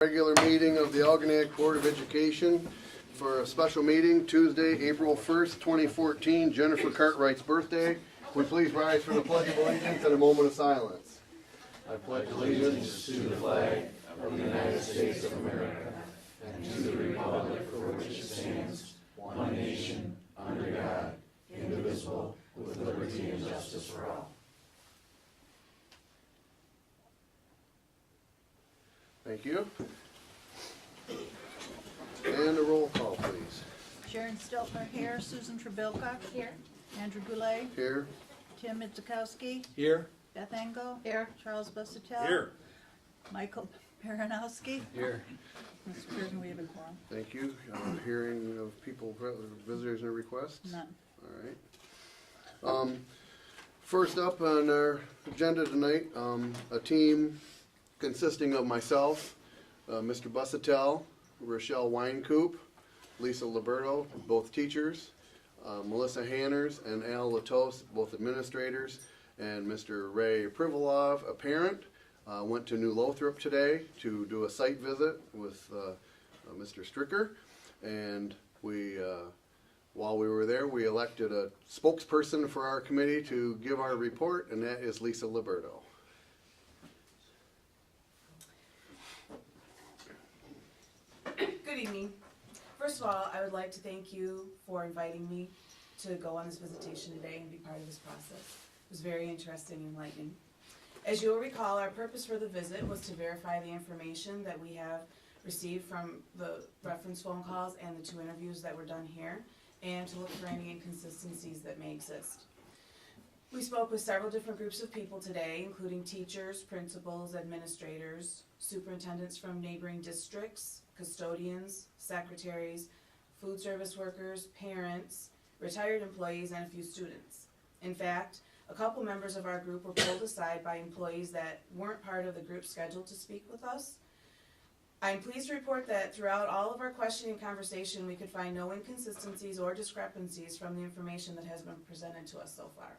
Regular meeting of the Algonac Board of Education for a special meeting Tuesday, April 1st, 2014, Jennifer Cartwright's birthday. Would please rise for the Pledge of Allegiance and a moment of silence. I pledge allegiance to the flag of the United States of America and to the republic for which it stands, one nation, under God, indivisible, with liberty and justice for all. Thank you. And a roll call, please. Sharon Steltner here, Susan Trebilcock. Here. Andrew Goulet. Here. Tim Itzikowski. Here. Beth Engel. Here. Charles Busuttil. Here. Michael Baranowski. Here. Mr. Pearson, we have a quorum. Thank you. Hearing of people, visitors and requests? None. All right. First up on our agenda tonight, a team consisting of myself, Mr. Busuttil, Rochelle Winecoop, Lisa Liberto, both teachers, Melissa Hanners and Al Latos, both administrators, and Mr. Ray Privilov, a parent, went to New Lothrop today to do a site visit with Mr. Stricker, and we, while we were there, we elected a spokesperson for our committee to give our report, and that is Lisa Liberto. Good evening. First of all, I would like to thank you for inviting me to go on this visitation today and be part of this process. It was very interesting and enlightening. As you will recall, our purpose for the visit was to verify the information that we have received from the reference phone calls and the 2 interviews that were done here, and to look for any inconsistencies that may exist. We spoke with several different groups of people today, including teachers, principals, administrators, superintendents from neighboring districts, custodians, secretaries, food service workers, parents, retired employees, and a few students. In fact, a couple members of our group were pulled aside by employees that weren't part of the group scheduled to speak with us. I'm pleased to report that throughout all of our questioning and conversation, we could find no inconsistencies or discrepancies from the information that has been presented to us so far.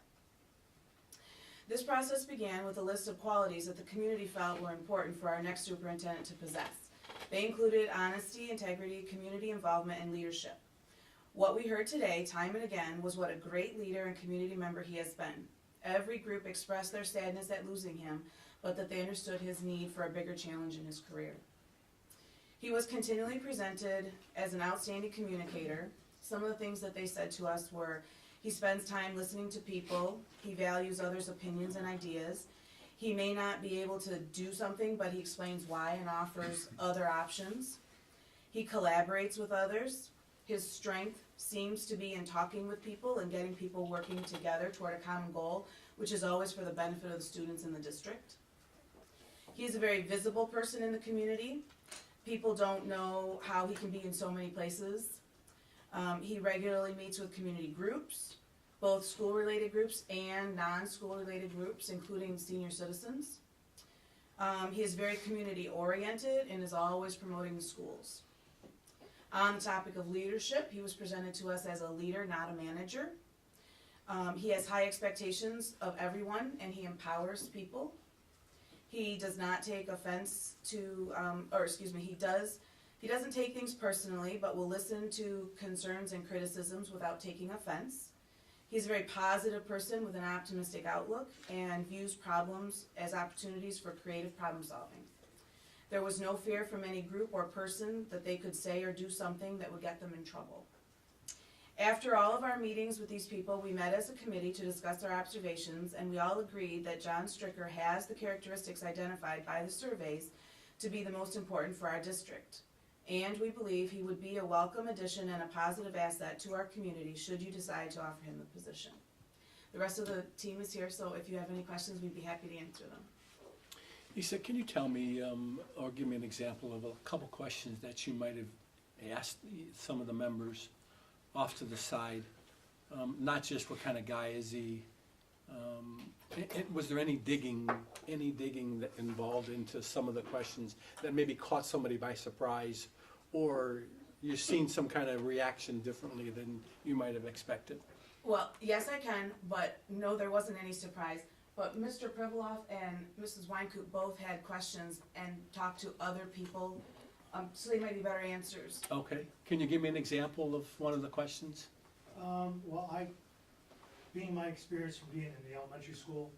This process began with a list of qualities that the community felt were important for our next superintendent to possess. They included honesty, integrity, community involvement, and leadership. What we heard today, time and again, was what a great leader and community member he has been. Every group expressed their sadness at losing him, but that they understood his need for a bigger challenge in his career. He was continually presented as an outstanding communicator. Some of the things that they said to us were, he spends time listening to people, he values others' opinions and ideas, he may not be able to do something, but he explains why and offers other options. He collaborates with others. His strength seems to be in talking with people and getting people working together toward a common goal, which is always for the benefit of the students in the district. He is a very visible person in the community. People don't know how he can be in so many places. He regularly meets with community groups, both school-related groups and non-school-related groups, including senior citizens. He is very community-oriented and is always promoting the schools. On the topic of leadership, he was presented to us as a leader, not a manager. He has high expectations of everyone, and he empowers people. He does not take offense to, he doesn't take things personally, but will listen to concerns and criticisms without taking offense. He's a very positive person with an optimistic outlook and views problems as opportunities for creative problem solving. There was no fear from any group or person that they could say or do something that would get them in trouble. After all of our meetings with these people, we met as a committee to discuss our observations, and we all agreed that John Stricker has the characteristics identified by the surveys to be the most important for our district. And we believe he would be a welcome addition and a positive asset to our community should you decide to offer him the position. The rest of the team is here, so if you have any questions, we'd be happy to answer them. Lisa, can you tell me or give me an example of a couple questions that you might have asked some of the members off to the side? Not just what kind of guy is he. Was there any digging that involved into some of the questions that maybe caught somebody by surprise, or you've seen some kind of reaction differently than you might have expected? Well, yes I can, but no, there wasn't any surprise. But Mr. Priviloff and Mrs. Weinkoop both had questions and talked to other people, so they might be better answers. Okay, can you give me an example of one of the questions? Well, being my experience from being in the elementary school,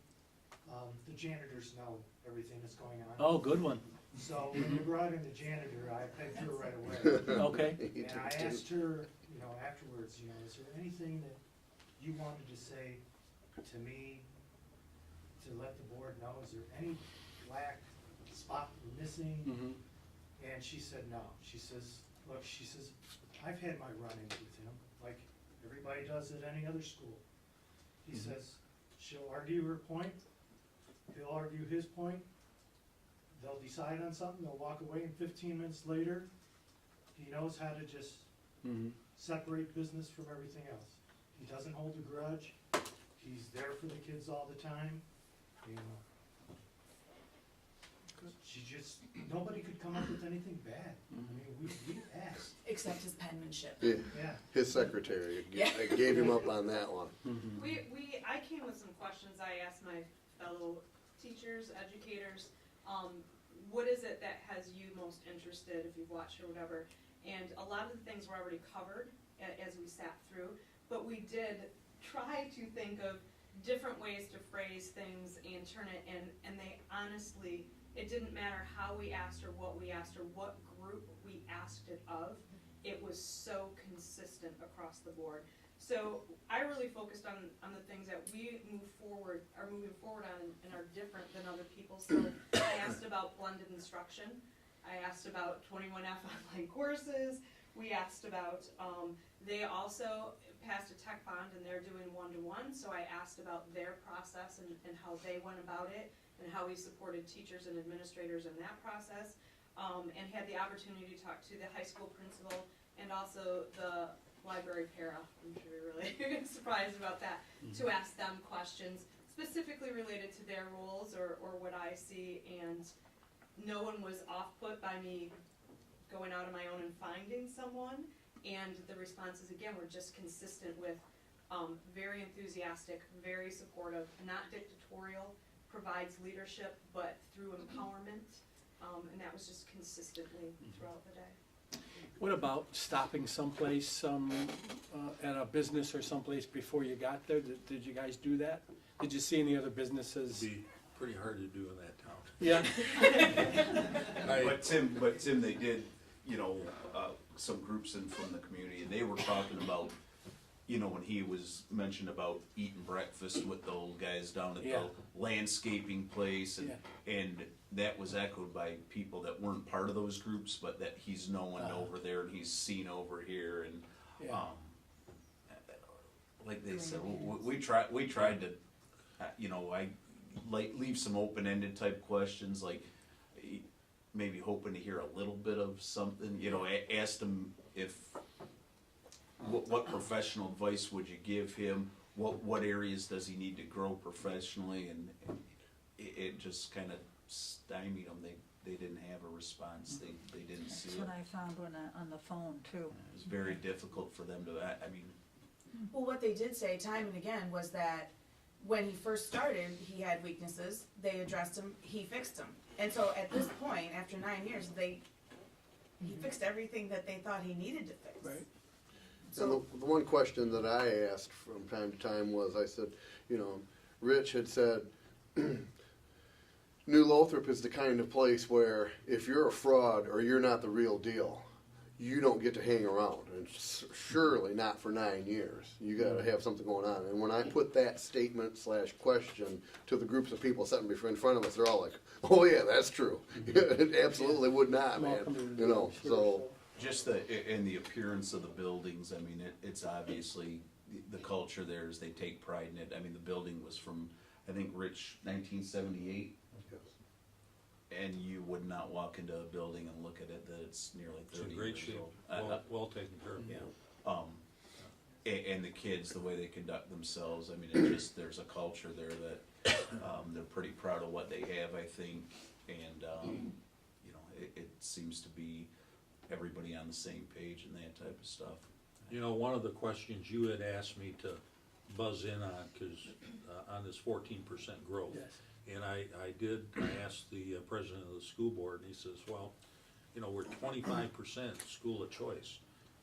the janitors know everything that's going on. Oh, good one. So when you brought in the janitor, I pegged her right away. Okay, And I asked her, afterwards, is there anything that you wanted to say to me to let the board know? Is there any black spot missing? mhm, And she said no. She says, look, I've had my run-ins with him, like everybody does at any other school. He says, she'll argue her point, he'll argue his point, they'll decide on something, they'll walk away, and 15 minutes later, he knows how to just mhm. separate business from everything else. He doesn't hold a grudge, he's there for the kids all the time, nobody could come up with anything bad. I mean, we asked. Except his penmanship. Yeah, Yeah. his secretary, Yeah. I gave him up on that one. I came with some questions I asked my fellow teachers, educators, what is it that has you most interested, if you've watched or whatever? And a lot of the things were already covered as we sat through, but we did try to think of different ways to phrase things and turn it in, and they honestly, it didn't matter how we asked or what group we asked it of, it was so consistent across the board. So I really focused on the things that we are moving forward on and are different than other people. So I asked about blended instruction. I asked about 21F online courses. We asked about, they also passed a tech bond and they're doing one-to-one. So I asked about their process and how they went about it and how we supported teachers and administrators in that process. And had the opportunity to talk to the high school principal and also the library para. I'm sure you're really surprised about that, to ask them questions specifically related to their roles or what I see, and no one was off-put by me going out on my own and finding someone, and the responses again were just consistent with very enthusiastic, very supportive, not dictatorial, provides leadership but through empowerment, and that was just consistently throughout the day. What about stopping someplace, at a business or someplace before you got there? Did you guys do that? Did you see any other businesses? It'd be pretty hard to do in that town. Yeah, But Tim, they did, some groups in from the community, and they were talking about, when he was mentioned about eating breakfast with the old guys down at Yeah. the landscaping place, and that was echoed by people that weren't part of those groups, but that he's known over there and he's seen over here, and yeah, like they said, we tried to, I leave some open-ended type questions, like maybe hoping to hear a little bit of something, asked him if, what professional advice would you give him, what areas does he need to grow professionally, and it just kind of stymied them. They didn't have a response, they didn't see That's it. what I found on the phone too. It was very difficult for them to, Well, what they did say time and again was that when he first started, he had weaknesses, they addressed them, he fixed them. And so at this point, after 9 years, he fixed everything that they thought he needed to fix. right. And the one question that I asked from time to time was, I said, Rich had said, New Lothrop is the kind of place where if you're a fraud or you're not the real deal, you don't get to hang around, and surely not for 9 years. You got to have something going on. And when I put that statement / question to the groups of people sitting in front of us, they're all like, "Oh yeah, that's true." It absolutely would not, man. So. just the appearance of the buildings, it's obviously, the culture there is they take pride in it. The building was from, I think, Rich, 1978. And you would not walk into a building and look at it that it's nearly It's 30 in great years shape, old. well taken care of. And the kids, the way they conduct themselves, it just, there's a culture there that, they're pretty proud of what they have, I think, and, it seems to be everybody on the same page and that type of stuff. One of the questions you had asked me to buzz in on, cause, on this 14% growth. Yes. And I asked the president of the school board, and he says, well, you know, we're 25% school of choice.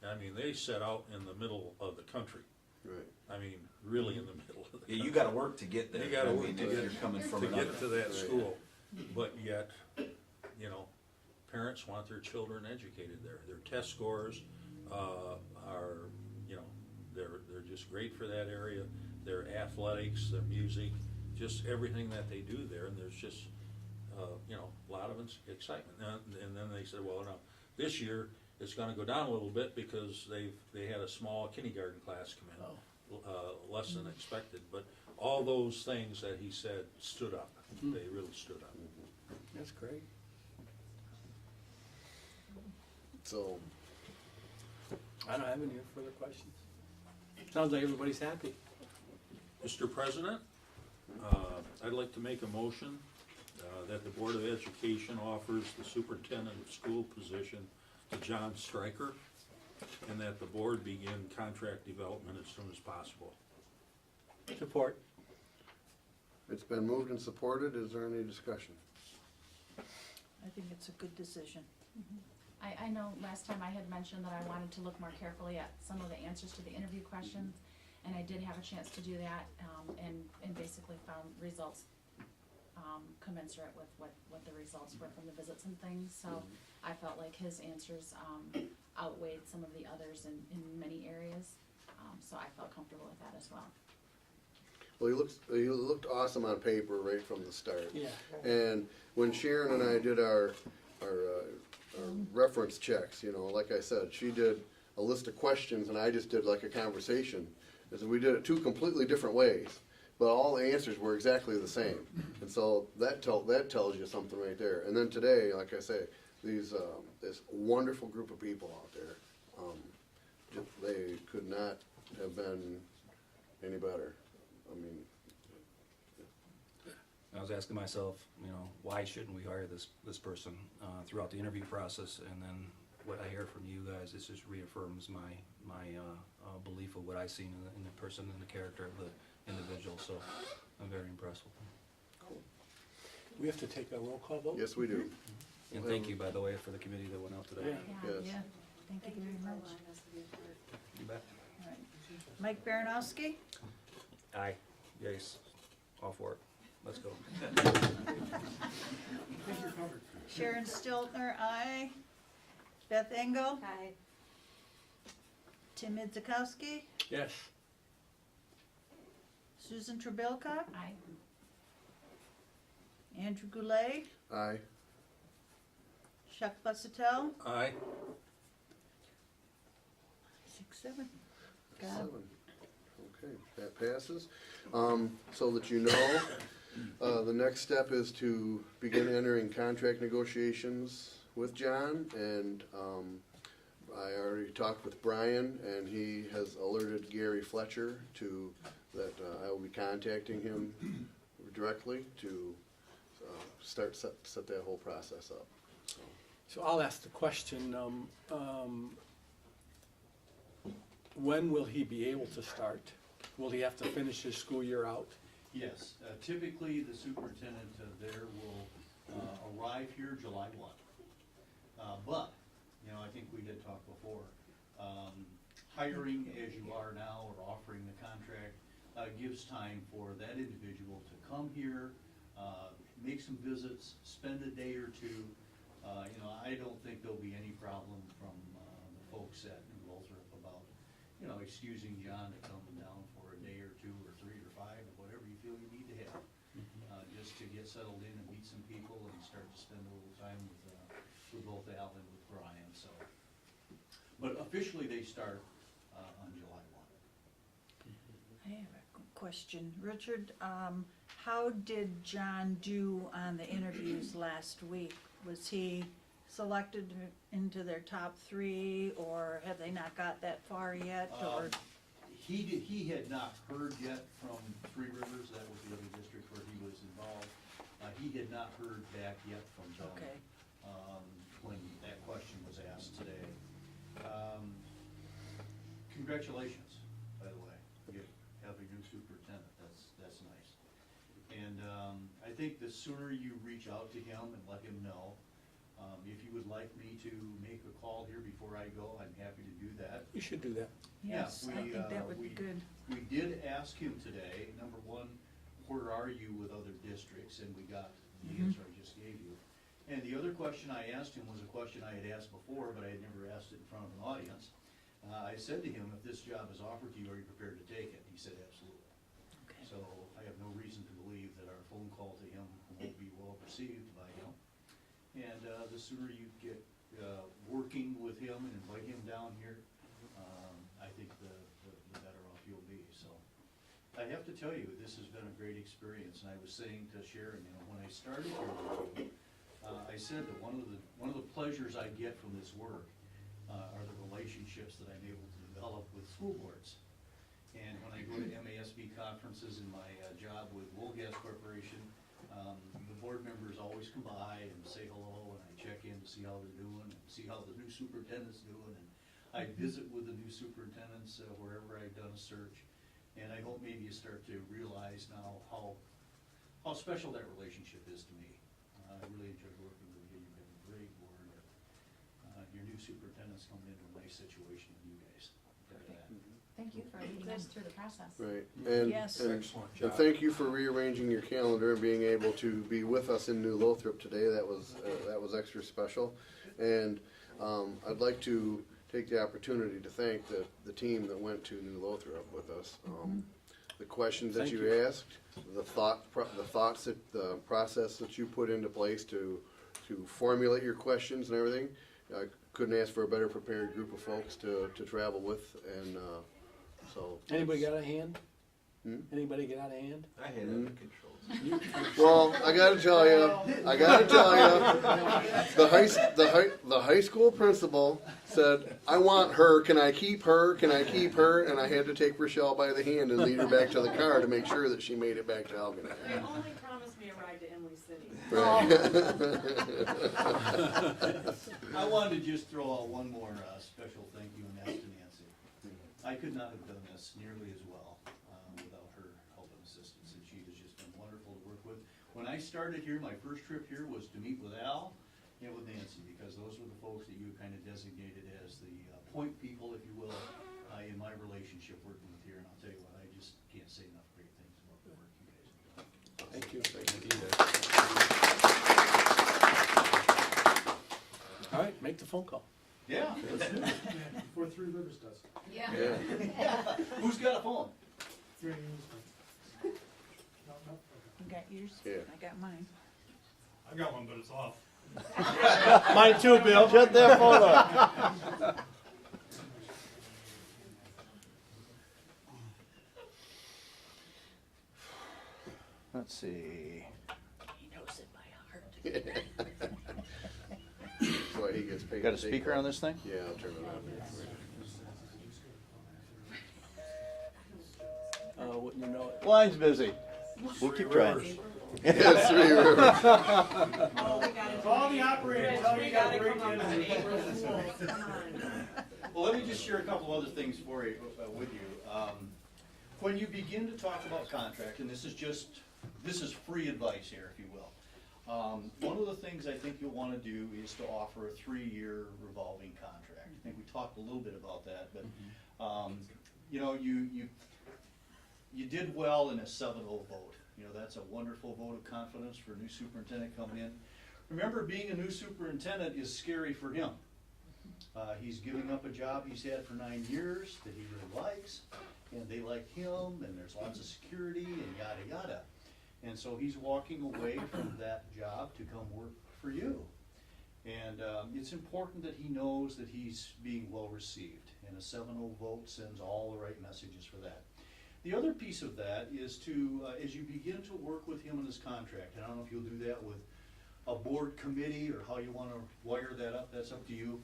I mean, they set out in the middle of the country. Right. I mean, really in the middle of the Yeah, country. you gotta work to get there. You gotta I work mean, to if get- you're coming from To another. get to that Right. school, but yet, you know, parents want their children educated there. Their test scores, are, you know, they're just great for that area. Their athletics, their music, just everything that they do there, and there's just, you know, a lot of excitement. And then they said, well, now, this year, it's gonna go down a little bit because they had a small kindergarten class come in, less than expected, but all those things that he said stood up. They really stood up. That's great. So, I don't have any further questions. Sounds like everybody's happy. Mr. President, I'd like to make a motion that the Board of Education offers the superintendent of school position to John Stryker, and that the board begin contract development as soon as possible. Support. it's been moved and supported. Is there any discussion? I think it's a good decision. I know last time I had mentioned that I wanted to look more carefully at some of the answers to the interview questions, and I did have a chance to do that, and basically found results commensurate with what the results were from the visits and things, so I felt like his answers outweighed some of the others in many areas, so I felt comfortable with that as well. Well, he looked awesome on paper right from the start. Yeah. And when Sharon and I did our reference checks, you know, like I said, she did a list of questions and I just did like a conversation. And so we did it two completely different ways, but all the answers were exactly the same. And so that tells you something right there. And then today, like I say, this wonderful group of people out there, they could not have been any better. I mean, I was asking myself, you know, why shouldn't we hire this person throughout the interview process? And then what I hear from you guys, this just reaffirms my belief of what I've seen in the person and the character of the individual. So I'm very impressed with him. We have to take a roll call vote? yes, we do. And thank you, by the way, for the committee that went out today. Yeah. Yes. Yeah, thank you very much. You bet. All right. Mike Baranowski? Aye. Yes. All for it. Let's go. Sharon Stiltner, aye. Beth Engel? Aye. Tim Idzikowski? Yes. Susan Trebilcock? Aye. Andrew Goulet? Aye. Chuck Busuttil? Aye. 6-7. Got it. 7. Okay, that passes. So that you know, the next step is to begin entering contract negotiations with John, and I already talked with Brian, and he has alerted Gary Fletcher that I will be contacting him directly to set that whole process up. So, So I'll ask the question, when will he be able to start? Will he have to finish his school year out? Yes, typically the superintendent there will arrive here July 1. But, you know, I think we did talk before, hiring as you are now or offering the contract gives time for that individual to come here, make some visits, spend a day or two. You know, I don't think there'll be any problem from the folks at New Lothrop about, you know, excusing John to come down for a day or 2 or 3 or 5 or whatever you feel you need to have, just to get settled in and meet some people and start to spend a little time with both Al and with Brian. So, but officially they start on July 1. I have a question. Richard, how did John do on the interviews last week? Was he selected into their top 3, or have they not got that far yet, or? He had not heard yet from Three Rivers, that was the other district where he was involved. He had not heard back yet from them. Okay. When that question was asked today. Congratulations, by the way, you have a new think the sooner you reach out to him and let him know, if you would like me to make a call here before I go, I'm happy to do that. You should do that. Yes, I think that would be good. We did ask him today, number one, where are you with other districts? And we got the answer I just gave you. And the other question I asked him was a question I had asked before, but I had never asked it in front of an audience. I said to him, if this job is offered to you, are you prepared to take it? He said, absolutely. Okay. So I have no reason to believe that our phone call to him won't be well received by him. And the sooner you get working with him and invite him down here, I think the better off you'll be. So I have to tell you, this has been a great experience. And I was saying to Sharon, when I started here with you, I said that one of the pleasures I get from this work are the relationships that I'm able to develop with school boards. And when I go to MASB conferences in my job with Wool Gas Corporation, the board members always come by and say hello, and I check in to see how they're doing, and see how the new superintendent's doing, and I visit with the new superintendents wherever I've done a search. And I hope maybe you start to realize now how special that relationship is to me. I really enjoy working with you. You've been a great board. Your new superintendent's coming into a nice situation with you guys. Thank you for leading us through the process. Right, and, Yes. and thank you for rearranging your calendar and being able to be with us in New Lothrop today. That was extra special. And I'd like to take the opportunity to thank the team that went to New Lothrop with us. The questions that Thank you asked, the thoughts that, the process that you put into place to formulate your questions and everything. I couldn't ask for a better prepared group of folks to travel with, and so. Anybody got a hand? Hmm? Anybody get out of hand? I had it under control. Well, I gotta tell you, the high school principal said, "I want her. Can I keep her? Can I keep her?" And I had to take Rochelle by the hand and lead her back to the car to make sure that she made it back to Algonac. They only promised me a ride to Emily City. I wanted to just throw out one more special thank you and ask to Nancy. I could not have done this nearly as well without her help and assistance, and she has just been wonderful to work with. When I started here, my first trip here was to meet with Al and with Nancy, because those were the folks that you kind of designated as the point people, if you will, in my relationship working with here. And I'll tell you what, I just can't say enough great things about the work you guys have done. Thank you. All right, make the phone call. Yeah, let's do it. Before Three Rivers does. Yeah. Who's got a phone? Three Rivers. No, no, You got yours? Yeah. I got mine. I got one, but it's off. Mine too, Bill. Shut that phone up. Let's see. He knows it by heart. That's why he gets paid. Got a to take speaker that. on this thing? Yeah, I'll turn it on here. Wouldn't you know it? Line's busy. We'll keep trying. Yes, 3 Rivers. Oh, we gotta. Call the operator, Rich, tell we me gotta break come up in. with April Fools, come on. Well, let me just share a couple other things for you, with you. When you begin to talk about contract, and this is free advice here, if you will. One of the things I think you'll want to do is to offer a 3-year revolving contract. I think we talked a little bit about that, but you did well in a 7-0 vote. That's a wonderful vote of confidence for a new superintendent coming in. Remember, being a new superintendent is scary for him. He's giving up a job he's had for 9 years that he really likes, and they like him, and there's lots of security, and yada yada. And so he's walking away from that job to come work for you. And it's important that he knows that he's being well received, and a 7-0 vote sends all the right messages for that. The other piece of that is to, as you begin to work with him in his contract, and I don't know if you'll do that with a board committee or how you want to wire that up, that's up to you.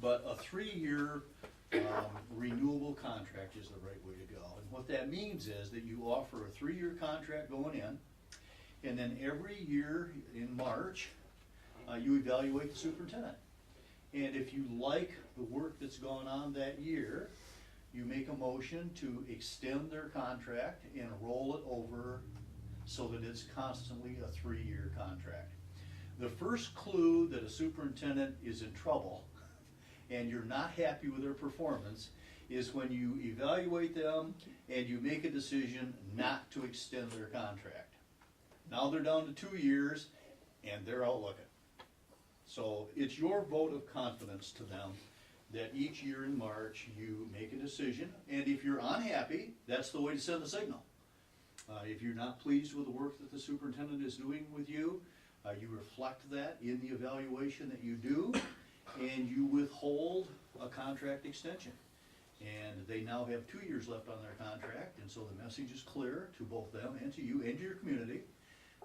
But a 3-year renewable contract is the right way to go. And what that means is that you offer a 3-year contract going in, and then every year in March, you evaluate the superintendent. And if you like the work that's gone on that year, you make a motion to extend their contract and roll it over so that it's constantly a 3-year contract. The first clue that a superintendent is in trouble and you're not happy with their performance is when you evaluate them and you make a decision not to extend their contract. Now they're down to 2 years and they're out looking. So it's your vote of confidence to them that each year in March you make a decision, and if you're unhappy, that's the way to send a signal. If you're not pleased with the work that the superintendent is doing with you, you reflect that in the evaluation that you do, and you withhold a contract extension. And they now have 2 years left on their contract, and so the message is clear to both them and to you and to your community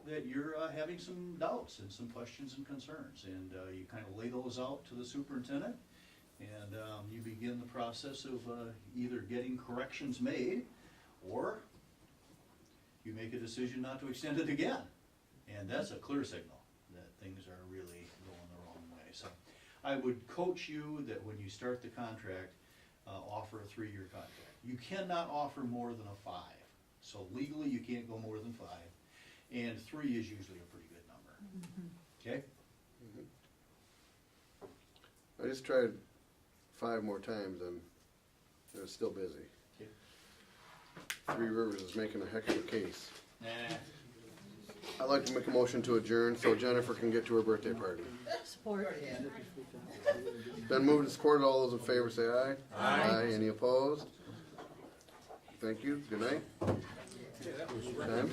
that you're having some doubts and some questions and concerns. And you kind of lay those out to the superintendent, and you begin the process of either getting corrections made, or you make a decision not to extend it again. And that's a clear signal that things are really going the wrong way. So I would coach you that when you start the contract, offer a 3-year contract. You cannot offer more than a 5. So legally, you can't go more than 5. And 3 is usually a pretty good number. Okay? I just tried 5 more times and it was still busy. Okay. Three Rivers is making a heck of a case. Nah. I'd like to make a motion to adjourn so Jennifer can get to her birthday party. Support. Been moved and supported. All those in favor say aye. Aye. Any opposed? Thank you. Good night. Time?